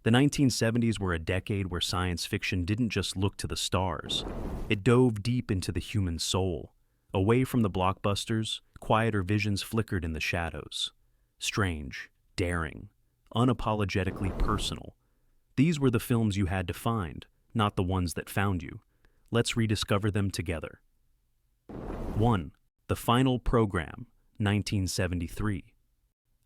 The 1970s were a decade where science fiction didn't just look to the stars. It dove deep into the human soul. Away from the blockbusters, quieter visions flickered in the shadows. Strange, daring, unapologetically personal. These were the films you had to find, not the ones that found you. Let's rediscover them together. 1. The Final Program, 1973.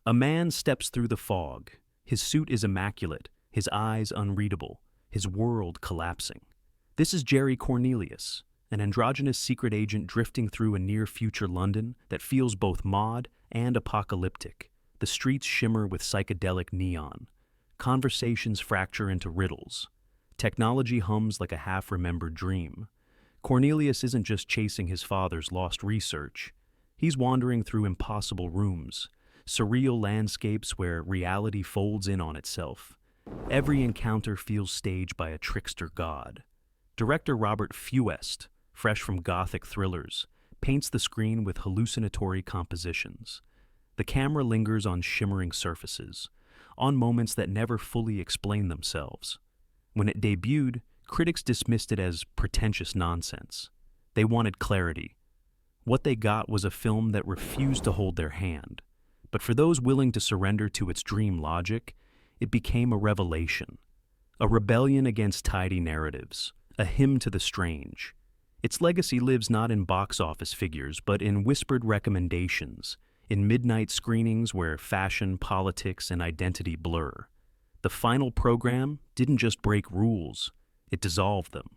A man steps through the fog. His suit is immaculate, his eyes unreadable, his world collapsing. This is Jerry Cornelius, an androgynous secret agent drifting through a near-future London that feels both mod and apocalyptic. The streets shimmer with psychedelic neon. Conversations fracture into riddles. Technology hums like a half-remembered dream. Cornelius isn't just chasing his father's lost research. He's wandering through impossible rooms, surreal landscapes where reality folds in on itself. Every encounter feels staged by a trickster god. Director Robert Fuest, fresh from gothic thrillers, paints the screen with hallucinatory compositions. The camera lingers on shimmering surfaces, on moments that never fully explain themselves. When it debuted, critics dismissed it as pretentious nonsense. They wanted clarity. What they got was a film that refused to hold their hand. But for those willing to surrender to its dream logic, it became a revelation. A rebellion against tidy narratives, a hymn to the strange. Its legacy lives not in box office figures, but in whispered recommendations, in midnight screenings where fashion, politics, and identity blur. The Final Program didn't just break rules, it dissolved them.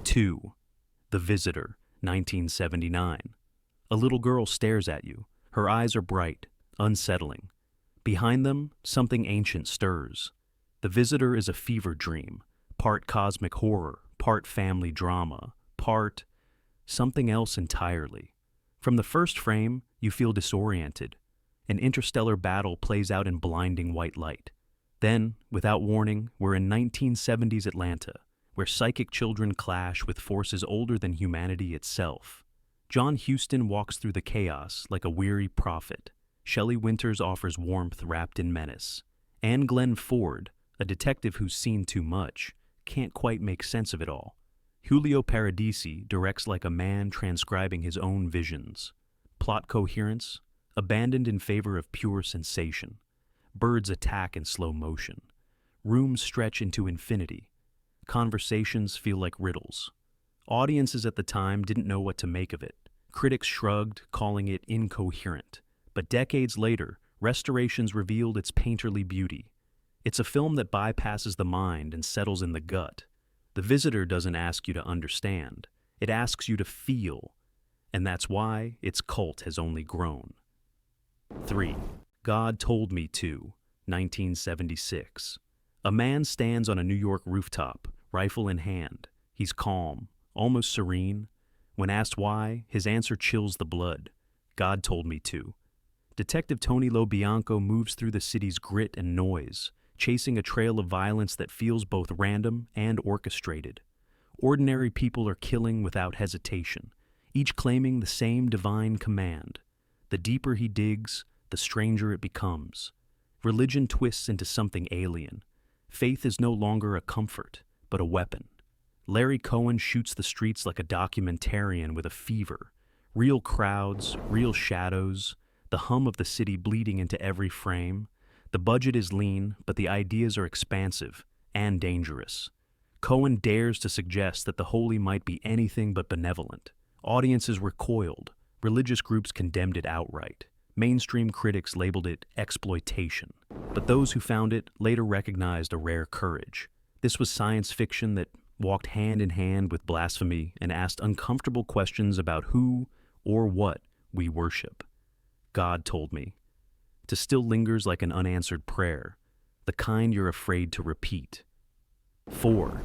2. The Visitor, 1979. A little girl stares at you. Her eyes are bright, unsettling. Behind them, something ancient stirs. The Visitor is a fever dream, part cosmic horror, part family drama, part something else entirely. From the first frame, you feel disoriented. An interstellar battle plays out in blinding white light. Then, without warning, we're in 1970s Atlanta, where psychic children clash with forces older than humanity itself. John Huston walks through the chaos like a weary prophet. Shelley Winters offers warmth wrapped in menace. And Glenn Ford, a detective who's seen too much, can't quite make sense of it all. Julio Paradisi directs like a man transcribing his own visions. Plot coherence, abandoned in favor of pure sensation. Birds attack in slow motion. Rooms stretch into infinity. Conversations feel like riddles. Audiences at the time didn't know what to make of it. Critics shrugged, calling it incoherent. But decades later, restorations revealed its painterly beauty. It's a film that bypasses the mind and settles in the gut. The Visitor doesn't ask you to understand. It asks you to feel. And that's why its cult has only grown. 3. God Told Me To, 1976. A man stands on a New York rooftop, rifle in hand. He's calm, almost serene. When asked why, his answer chills the blood. God told me to. Detective Tony LoBianco moves through the city's grit and noise, chasing a trail of violence that feels both random and orchestrated. Ordinary people are killing without hesitation, each claiming the same divine command. The deeper he digs, the stranger it becomes. Religion twists into something alien. Faith is no longer a comfort, but a weapon. Larry Cohen shoots the streets like a documentarian with a fever. Real crowds, real shadows, the hum of the city bleeding into every frame. The budget is lean, but the ideas are expansive and dangerous. Cohen dares to suggest that the holy might be anything but benevolent. Audiences recoiled. Religious groups condemned it outright. Mainstream critics labeled it exploitation. But those who found it later recognized a rare courage. This was science fiction that walked hand in hand with blasphemy and asked uncomfortable questions about who or what we worship. God told me. To still lingers like an unanswered prayer, the kind you're afraid to repeat. 4.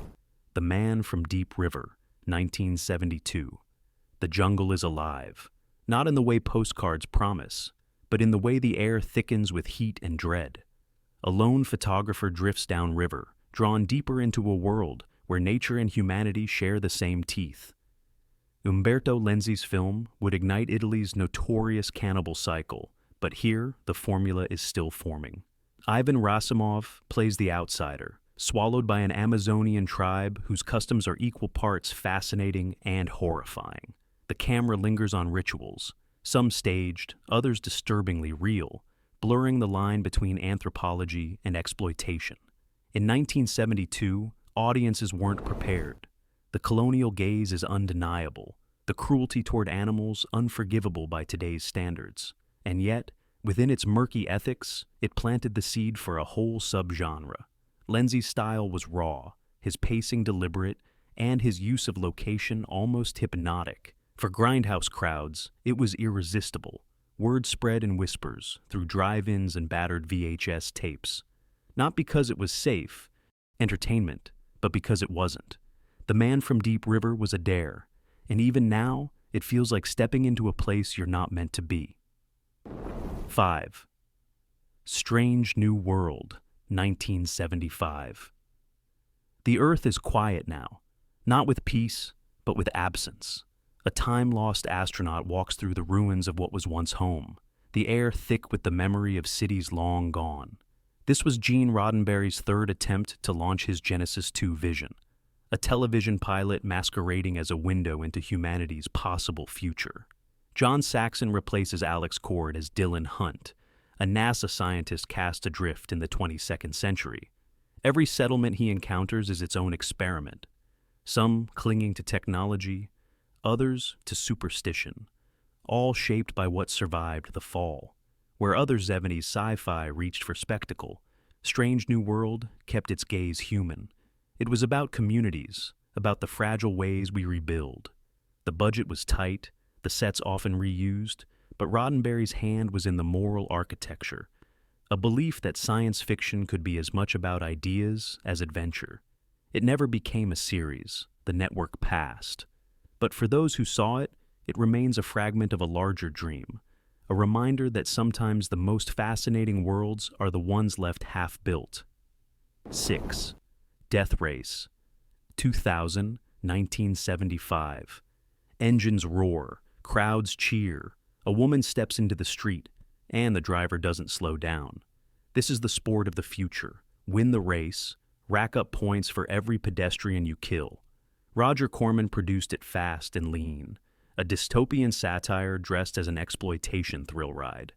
The Man from Deep River, 1972. The jungle is alive, not in the way postcards promise, but in the way the air thickens with heat and dread. A lone photographer drifts downriver, drawn deeper into a world where nature and humanity share the same teeth. Umberto Lenzi's film would ignite Italy's notorious cannibal cycle, but here the formula is still forming. Ivan Rasimov plays the outsider, swallowed by an Amazonian tribe whose customs are equal parts fascinating and horrifying. The camera lingers on rituals, some staged, others disturbingly real, blurring the line between anthropology and exploitation. In 1972, audiences weren't prepared. The colonial gaze is undeniable, the cruelty toward animals unforgivable by today's standards. And yet, within its murky ethics, it planted the seed for a whole subgenre. Lenzi's style was raw, his pacing deliberate, and his use of location almost hypnotic. For grindhouse crowds, it was irresistible. Word spread in whispers, through drive-ins and battered VHS tapes. Not because it was safe, entertainment, but because it wasn't. The Man from Deep River was a dare, and even now, it feels like stepping into a place you're not meant to be. 5. Strange New World, 1975. The Earth is quiet now, not with peace, but with absence. A time-lost astronaut walks through the ruins of what was once home, the air thick with the memory of cities long gone. This was Gene Roddenberry's third attempt to launch his Genesis 2 vision, a television pilot masquerading as a window into humanity's possible future. John Saxon replaces Alex Cord as Dylan Hunt, a NASA scientist cast adrift in the 22nd century. Every settlement he encounters is its own experiment, some clinging to technology, others to superstition, all shaped by what survived the fall. Where other 70s sci-fi reached for spectacle, Strange New World kept its gaze human. It was about communities, about the fragile ways we rebuild. The budget was tight, the sets often reused, but Roddenberry's hand was in the moral architecture, a belief that science fiction could be as much about ideas as adventure. It never became a series, the network passed. But for those who saw it, it remains a fragment of a larger dream, a reminder that sometimes the most fascinating worlds are the ones left half-built. 6. Death Race, 2000, 1975. Engines roar, crowds cheer, a woman steps into the street, and the driver doesn't slow down. This is the sport of the future. Win the race, rack up points for every pedestrian you kill. Roger Corman produced it fast and lean, a dystopian satire dressed as an exploitation thrill ride.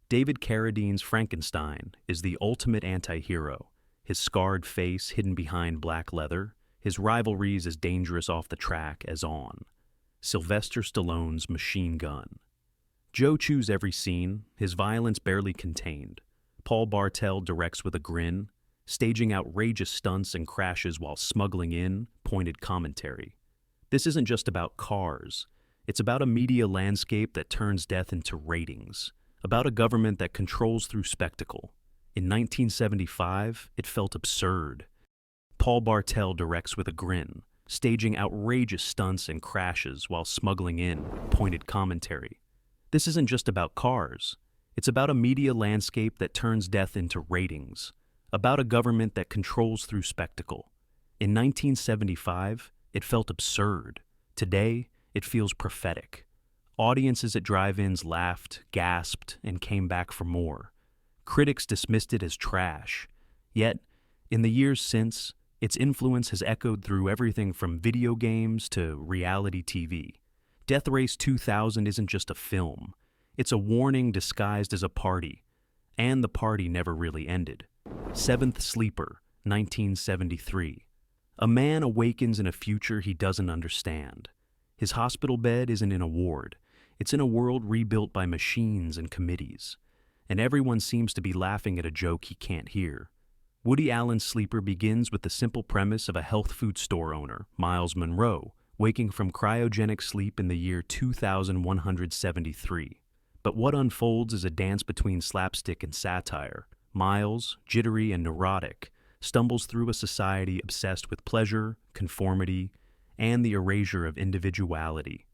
David Carradine's Frankenstein is the ultimate anti-hero, his scarred face hidden behind black leather, his rivalries as dangerous off the track as on. Sylvester Stallone's Machine Gun. Joe chews every scene, his violence barely contained. Paul Bartel directs with a grin, staging outrageous stunts and crashes while smuggling in pointed commentary. This isn't just about cars. It's about a media landscape that turns death into ratings, about a government that controls through spectacle. In 1975, it felt absurd. Paul Bartel directs with a grin, staging outrageous stunts and crashes while smuggling in pointed commentary. This isn't just about cars. It's about a media landscape that turns death into ratings, about a government that controls through spectacle. In 1975, it felt absurd. Today, it feels prophetic. Audiences at drive-ins laughed, gasped, and came back for more. Critics dismissed it as trash. Yet, in the years since, its influence has echoed through everything from video games to reality TV. Death Race 2000 isn't just a film. It's a warning disguised as a party. And the party never really ended. Seventh Sleeper, 1973. A man awakens in a future he doesn't understand. His hospital bed isn't in a ward. It's in a world rebuilt by machines and committees. And everyone seems to be laughing at a joke he can't hear. Woody Allen's Sleeper begins with the simple premise of a health food store owner, Miles Monroe, waking from cryogenic sleep in the year 2173. But what unfolds is a dance between slapstick and satire. Miles, jittery and neurotic, stumbles through a society obsessed with pleasure, conformity, and the erasure of individuality.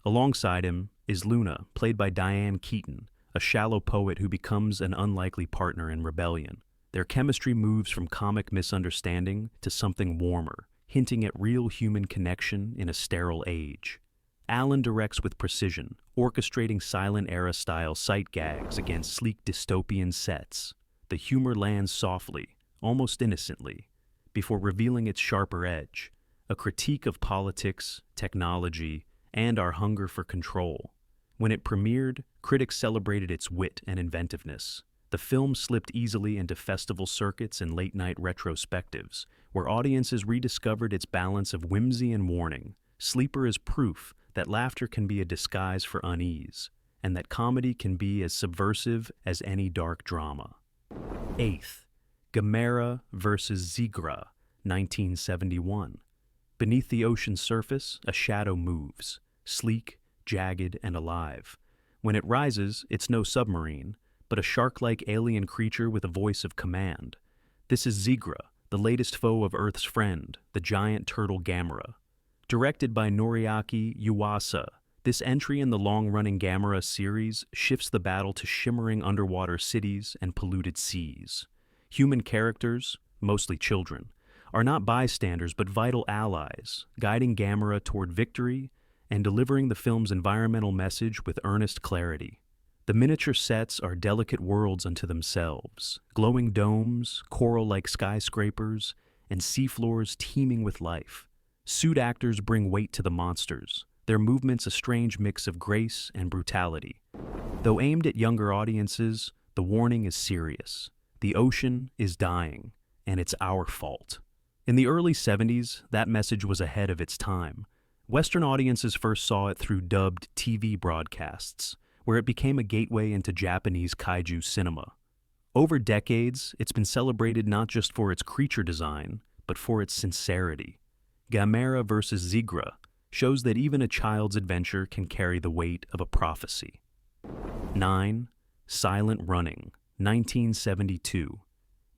Alongside him is Luna, played by Diane Keaton, a shallow poet who becomes an unlikely partner in rebellion. Their chemistry moves from comic misunderstanding to something warmer, hinting at real human connection in a sterile age. Allen directs with precision, orchestrating silent era-style sight gags against sleek dystopian sets. the humor lands softly, almost innocently, before revealing its sharper edge, a critique of politics, technology, and our hunger for control. When it premiered, critics celebrated its wit and inventiveness. The film slipped easily into festival circuits and late-night retrospectives, where audiences rediscovered its balance of whimsy and warning. Sleeper is proof that laughter can be a disguise for unease, and that comedy can be as subversive as any dark drama. 8th, Gamera vs. Zigra, 1971. Beneath the ocean's surface, a shadow moves, sleek, jagged, and alive. When it rises, it's no submarine, but a shark-like alien creature with a voice of command. This is Zigra, the latest foe of Earth's friend, the giant turtle Gamera. Directed by Noriaki Yuasa, this entry in the long-running Gamera series shifts the battle to shimmering underwater cities and polluted seas. Human characters, mostly children, are not bystanders but vital allies, guiding Gamera toward victory and delivering the film's environmental message with earnest clarity. The miniature sets are delicate worlds unto themselves, glowing domes, coral-like skyscrapers, and seafloors teeming with life. Suit actors bring weight to the monsters, their movements a strange mix of grace and brutality. Though aimed at younger audiences, the warning is serious. The ocean is dying, and it's our fault. In the early 70s, that message was ahead of its time. Western audiences first saw it through dubbed TV broadcasts, where it became a gateway into Japanese kaiju cinema. Over decades, it's been celebrated not just for its creature design, but for its sincerity. Gamera vs. Zigra shows that even a child's adventure can carry the weight of a prophecy. 9. Silent Running, 1972.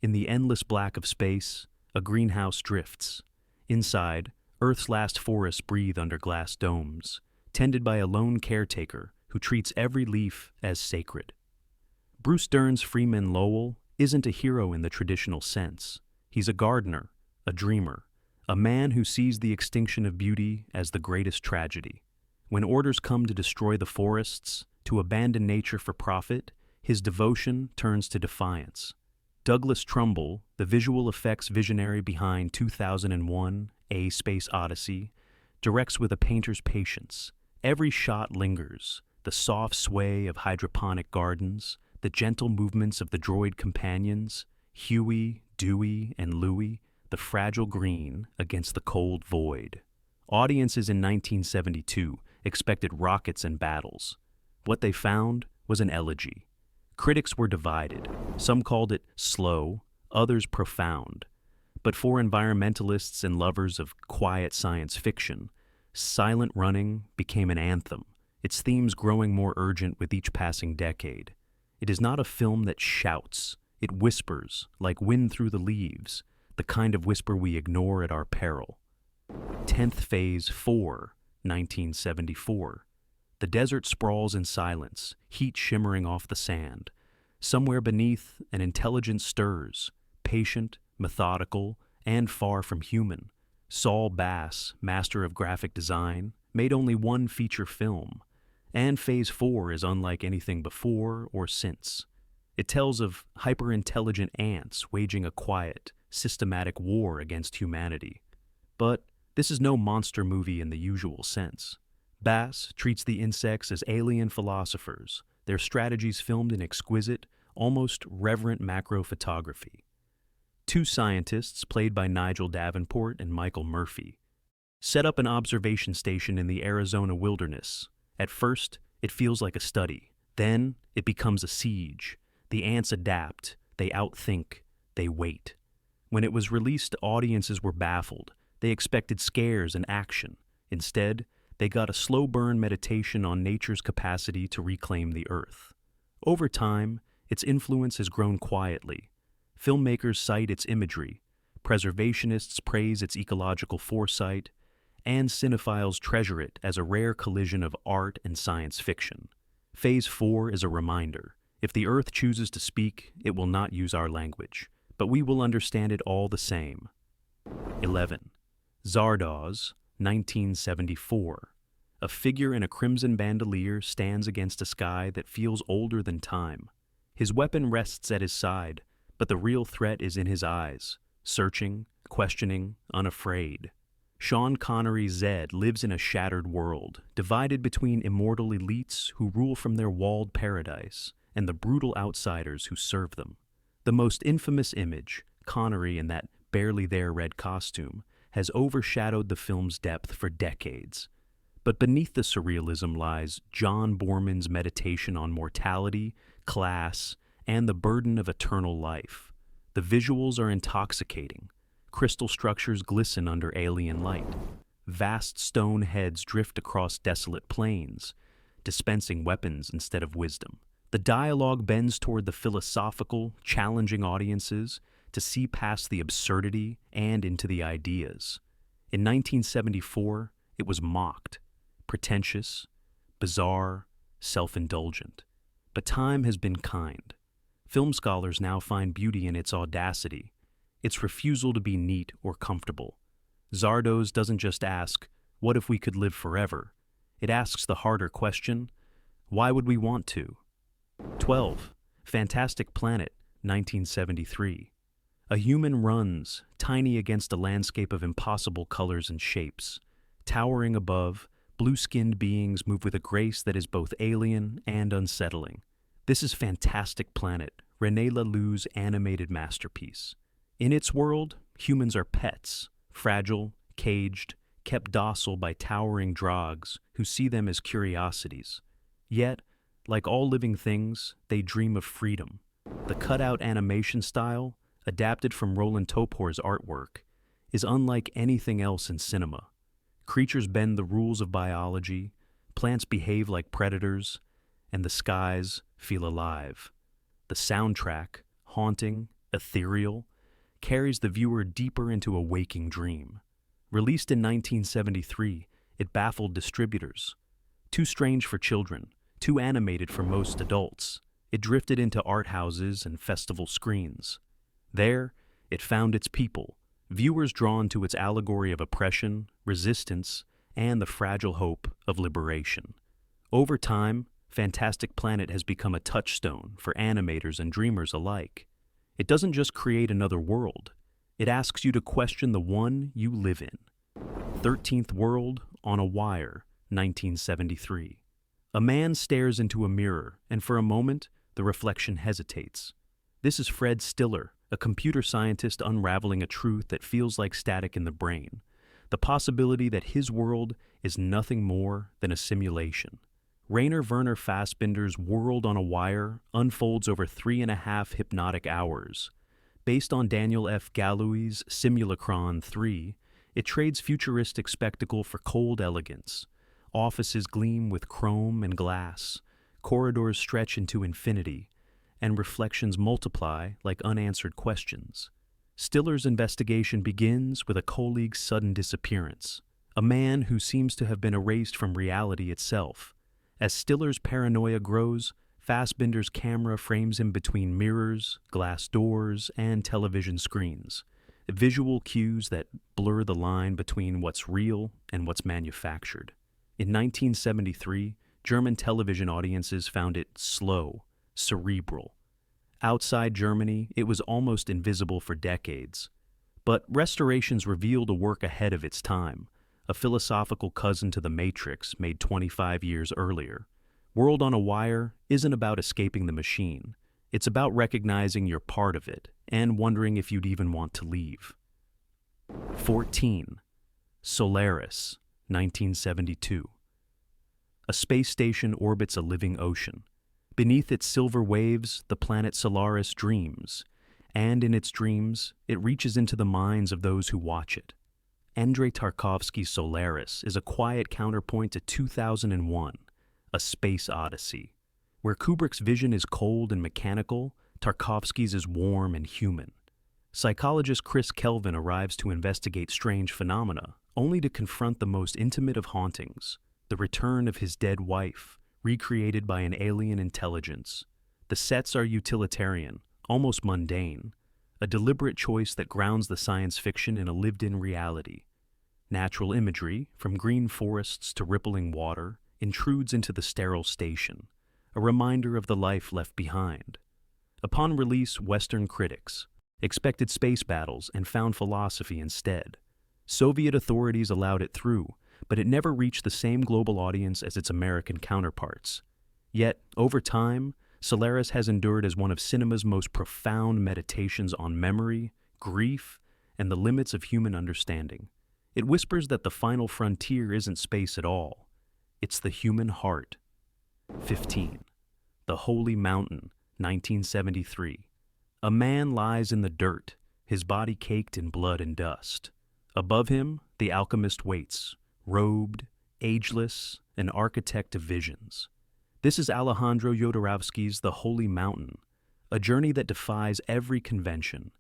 In the endless black of space, a greenhouse drifts. Inside, Earth's last forests breathe under glass domes, tended by a lone caretaker who treats every leaf as sacred. Bruce Dern's Freeman Lowell isn't a hero in the traditional sense. He's a gardener, a dreamer, a man who sees the extinction of beauty as the greatest tragedy. When orders come to destroy the forests, to abandon nature for profit, his devotion turns to defiance. Douglas Trumbull, the visual effects visionary behind 2001, A Space Odyssey, directs with a painter's patience. Every shot lingers, the soft sway of hydroponic gardens, the gentle movements of the droid companions, Huey, Dewey, and Louie, the fragile green against the cold void. Audiences in 1972 expected rockets and battles. What they found was an elegy. Critics were divided. Some called it slow, others profound. But for environmentalists and lovers of quiet science fiction, Silent Running became an anthem, its themes growing more urgent with each passing decade. It is not a film that shouts. It whispers, like wind through the leaves, the kind of whisper we ignore at our peril. 10th Phase 4, 1974. The desert sprawls in silence, heat shimmering off the sand. Somewhere beneath, an intelligence stirs, patient, methodical, and far from human. Saul Bass, master of graphic design, made only one feature film, and Phase 4 is unlike anything before or since. It tells of hyper-intelligent ants waging a quiet, systematic war against humanity. But this is no monster movie in the usual sense. Bass treats the insects as alien philosophers, their strategies filmed in exquisite, almost reverent macro photography. Two scientists, played by Nigel Davenport and Michael Murphy, set up an observation station in the Arizona wilderness. At first, it feels like a study. Then, it becomes a siege. The ants adapt, they outthink, they wait. When it was released, audiences were baffled. They expected scares and action. Instead, they got a slow-burn meditation on nature's capacity to reclaim the Earth. Over time, its influence has grown quietly. Filmmakers cite its imagery, preservationists praise its ecological foresight, and cinephiles treasure it as a rare collision of art and science fiction. Phase 4 is a reminder. If the Earth chooses to speak, it will not use our language, but we will understand it all the same. 11. Zardoz, 1974. A figure in a crimson bandolier stands against a sky that feels older than time. His weapon rests at his side, But the real threat is in his eyes, searching, questioning, unafraid. Sean Connery's Zed lives in a shattered world, divided between immortal elites who rule from their walled paradise and the brutal outsiders who serve them. The most infamous image, Connery in that barely there red costume, has overshadowed the film's depth for decades. But beneath the surrealism lies John Borman's meditation on mortality, class, and the burden of eternal life. The visuals are intoxicating. Crystal structures glisten under alien light. Vast stone heads drift across desolate plains, dispensing weapons instead of wisdom. The dialogue bends toward the philosophical, challenging audiences to see past the absurdity and into the ideas. In 1974, it was mocked, pretentious, bizarre, self-indulgent. But time has been kind. Film scholars now find beauty in its audacity, its refusal to be neat or comfortable. Zardoz doesn't just ask, what if we could live forever? It asks the harder question, why would we want to? 12. Fantastic Planet, 1973. A human runs, tiny against a landscape of impossible colors and shapes. Towering above, blue-skinned beings move with a grace that is both alien and unsettling. This is Fantastic Planet, René Laloux's animated masterpiece. In its world, humans are pets, fragile, caged, kept docile by towering drogs who see them as curiosities. Yet, like all living things, they dream of freedom. The cutout animation style, adapted from Roland Topor's artwork, is unlike anything else in cinema. Creatures bend the rules of biology, plants behave like predators, and the skies feel alive. The soundtrack, haunting, ethereal, carries the viewer deeper into a waking dream. Released in 1973, it baffled distributors. Too strange for children, too animated for most adults, it drifted into art houses and festival screens. There, it found its people, viewers drawn to its allegory of oppression, resistance, and the fragile hope of liberation. Over time, Fantastic Planet has become a touchstone for animators and dreamers alike. It doesn't just create another world, it asks you to question the one you live in. 13th World on a Wire, 1973. A man stares into a mirror, and for a moment, the reflection hesitates. This is Fred Stiller, a computer scientist unraveling a truth that feels like static in the brain, the possibility that his world is nothing more than a simulation. Rainer Werner Fassbinder's World on a Wire unfolds over 3.5 hypnotic hours. Based on Daniel F. Galoui's Simulacron 3, it trades futuristic spectacle for cold elegance. Offices gleam with chrome and glass, corridors stretch into infinity, and reflections multiply like unanswered questions. Stiller's investigation begins with a colleague's sudden disappearance, a man who seems to have been erased from reality itself. As Stiller's paranoia grows, Fassbinder's camera frames him between mirrors, glass doors, and television screens, visual cues that blur the line between what's real and what's manufactured. In 1973, German television audiences found it slow, cerebral. Outside Germany, it was almost invisible for decades. But restorations revealed a work ahead of its time, a philosophical cousin to The Matrix made 25 years earlier. World on a Wire isn't about escaping the machine. It's about recognizing you're part of it and wondering if you'd even want to leave. 14. Solaris, 1972. A space station orbits a living ocean. Beneath its silver waves, the planet Solaris dreams, and in its dreams, it reaches into the minds of those who watch it. Andrei Tarkovsky's Solaris is a quiet counterpoint to 2001, A Space Odyssey. Where Kubrick's vision is cold and mechanical, Tarkovsky's is warm and human. Psychologist Chris Kelvin arrives to investigate strange phenomena, only to confront the most intimate of hauntings, the return of his dead wife, recreated by an alien intelligence. The sets are utilitarian, almost mundane, a deliberate choice that grounds the science fiction in a lived-in reality. Natural imagery, from green forests to rippling water, intrudes into the sterile station, a reminder of the life left behind. Upon release, Western critics expected space battles and found philosophy instead. Soviet authorities allowed it through, but it never reached the same global audience as its American counterparts. Yet, over time, Solaris has endured as one of cinema's most profound meditations on memory, grief, and the limits of human understanding. It whispers that the final frontier isn't space at all. It's the human heart. 15. The Holy Mountain, 1973. A man lies in the dirt, his body caked in blood and dust. Above him, the alchemist waits, robed, ageless, an architect of visions. This is Alejandro Jodorowsky's The Holy Mountain, a journey that defies every convention,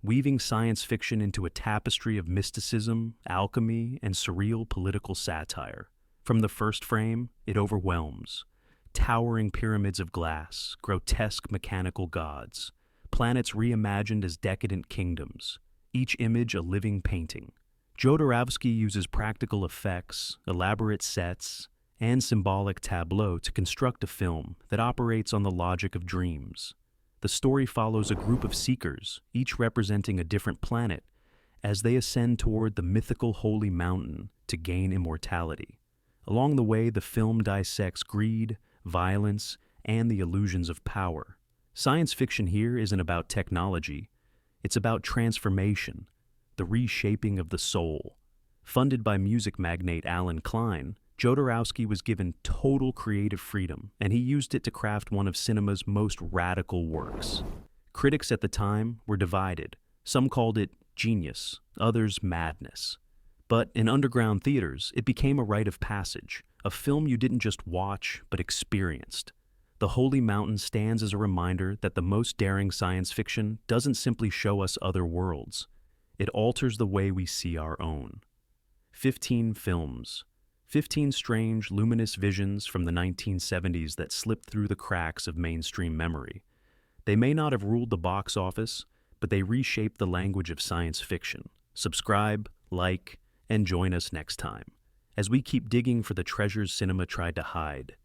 weaving science fiction into a tapestry of mysticism, alchemy, and surreal political satire. From the first frame, it overwhelms. Towering pyramids of glass, grotesque mechanical gods, planets reimagined as decadent kingdoms, each image a living painting. Jodorowsky uses practical effects, elaborate sets, and symbolic tableaux to construct a film that operates on the logic of dreams. The story follows a group of seekers, each representing a different planet, as they ascend toward the mythical Holy Mountain to gain immortality. Along the way, the film dissects greed, violence, and the illusions of power. Science fiction here isn't about technology. It's about transformation, the reshaping of the soul. Funded by music magnate Alan Klein, Jodorowsky was given total creative freedom, and he used it to craft one of cinema's most radical works. Critics at the time were divided. Some called it genius, others madness. But in underground theaters, it became a rite of passage, a film you didn't just watch, but experienced. The Holy Mountain stands as a reminder that the most daring science fiction doesn't simply show us other worlds. It alters the way we see our own. 15 films. 15 strange, luminous visions from the 1970s that slipped through the cracks of mainstream memory. They may not have ruled the box office, but they reshaped the language of science fiction. Subscribe, like, and join us next time as we keep digging for the treasures cinema tried to hide.